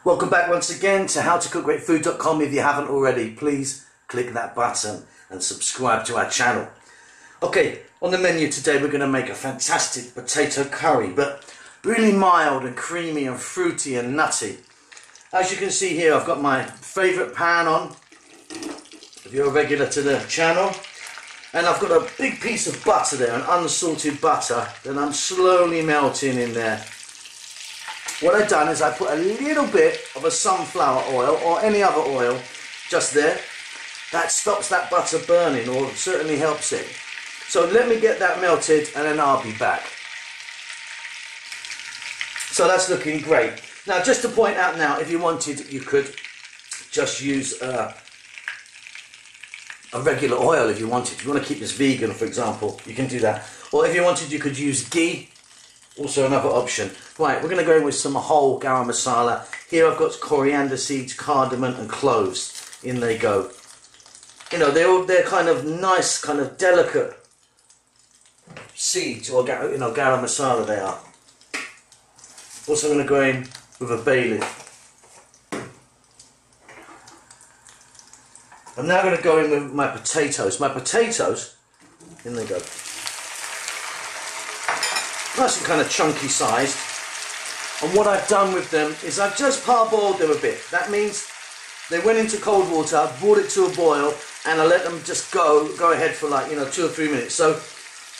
Welcome back once again to howtocookgreatfood.com. If you haven't already, please click that button and subscribe to our channel. Okay, on the menu today we're going to make a fantastic potato curry, but really mild and creamy and fruity and nutty. As you can see here, I've got my favourite pan on, if you're a regular to the channel, and I've got a big piece of butter there, an unsalted butter, that I'm slowly melting in there. What I've done is I put a little bit of a sunflower oil or any other oil just there. That stops that butter burning, or certainly helps it. So let me get that melted and then I'll be back. So that's looking great. Now just to point out now, if you wanted, you could just use a regular oil if you wanted. If you want to keep this vegan, for example, you can do that. Or if you wanted, you could use ghee. Also another option. Right, we're going to go in with some whole garam masala. Here I've got coriander seeds, cardamom and cloves. In they go. You know, they're kind of nice, kind of delicate seeds, or garam masala they are. Also going to go in with a bay leaf. I'm now going to go in with my potatoes. My potatoes, in they go. Nice and kind of chunky sized, and what I've done with them is I've just parboiled them a bit. That means they went into cold water, brought it to a boil, and I let them just go ahead for like 2 or 3 minutes. So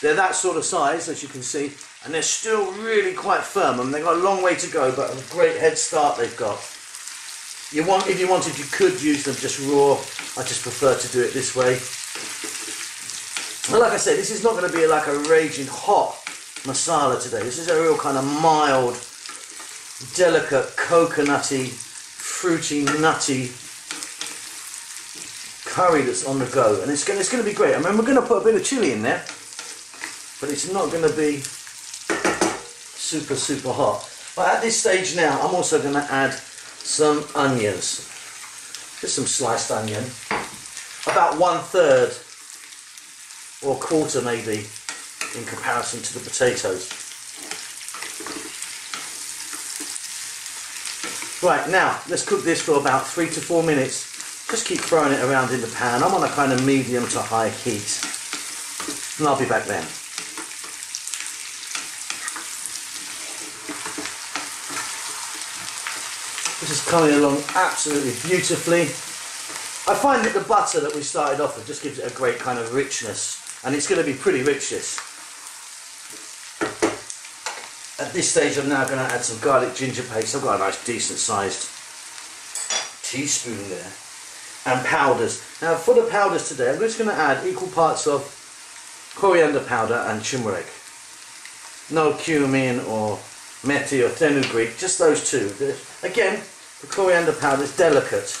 they're that sort of size, as you can see, and they're still really quite firm. I mean, they've got a long way to go, but a great head start they've got. If you wanted, you could use them just raw. I just prefer to do it this way. But like I said, this is not going to be like a raging hot masala today. This is a real kind of mild, delicate, coconutty, fruity, nutty curry that's on the go, and it's going to be great. I mean, we're going to put a bit of chilli in there, but it's not going to be super hot. But at this stage now, I'm also going to add some onions, just some sliced onion, about 1/3 or 1/4 maybe, in comparison to the potatoes. Right, now let's cook this for about 3 to 4 minutes. Just keep throwing it around in the pan. I'm on a kind of medium to high heat, and I'll be back then. This is coming along absolutely beautifully. I find that the butter that we started off with just gives it a great kind of richness, and it's going to be pretty rich, this. At this stage I'm now going to add some garlic ginger paste. I've got a nice decent sized teaspoon there. And powders. Now for the powders today, I'm just going to add equal parts of coriander powder and turmeric. No cumin or methi or fenugreek, just those two. Again, the coriander powder is delicate.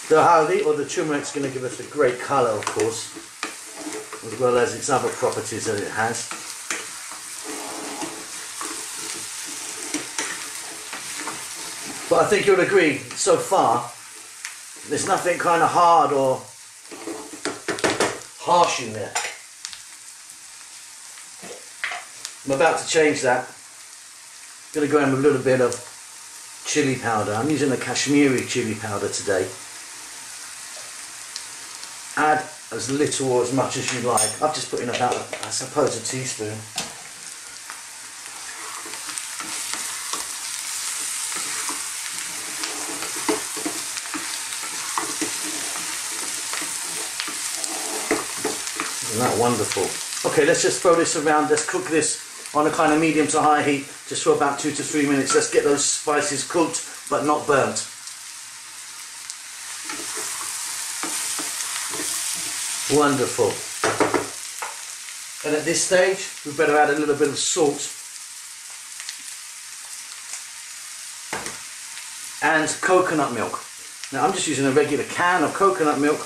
The haldi or the turmeric is going to give us a great colour, of course, as well as its other properties that it has. But I think you'll agree, so far, there's nothing kind of hard or harsh in there. I'm about to change that. I'm going to go in with a little bit of chili powder. I'm using a Kashmiri chili powder today. Add as little or as much as you like. I've just put in about, I suppose, a teaspoon. Isn't that wonderful? Okay, let's just throw this around. Let's cook this on a kind of medium to high heat just for about 2 to 3 minutes. Let's get those spices cooked but not burnt. Wonderful. And at this stage we better add a little bit of salt and coconut milk. Now I'm just using a regular can of coconut milk.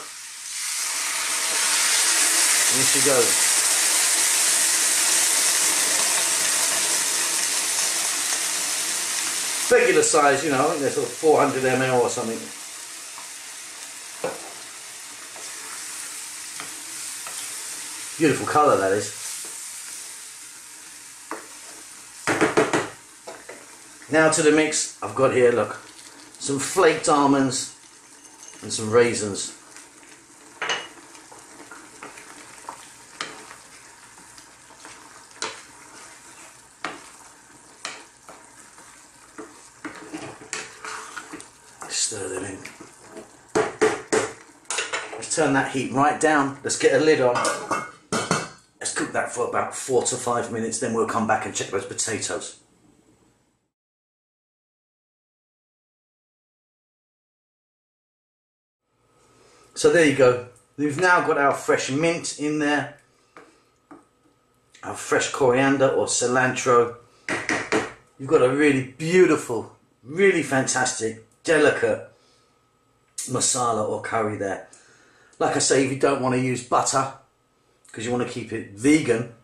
And here she goes. Regular size, I think they're sort of 400 ml or something. Beautiful colour, that is. Now to the mix. I've got here, look, some flaked almonds and some raisins. Stir them in. Let's turn that heat right down. Let's get a lid on. Let's cook that for about 4 to 5 minutes, then we'll come back and check those potatoes. So there you go. We've now got our fresh mint in there, our fresh coriander or cilantro. You've got a really beautiful, really fantastic, delicate masala or curry there. Like I say, if you don't want to use butter, because you want to keep it vegan,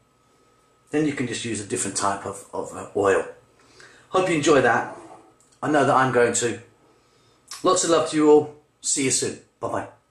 then you can just use a different type of oil. Hope you enjoy that. I know that I'm going to. Lots of love to you all. See you soon. Bye-bye.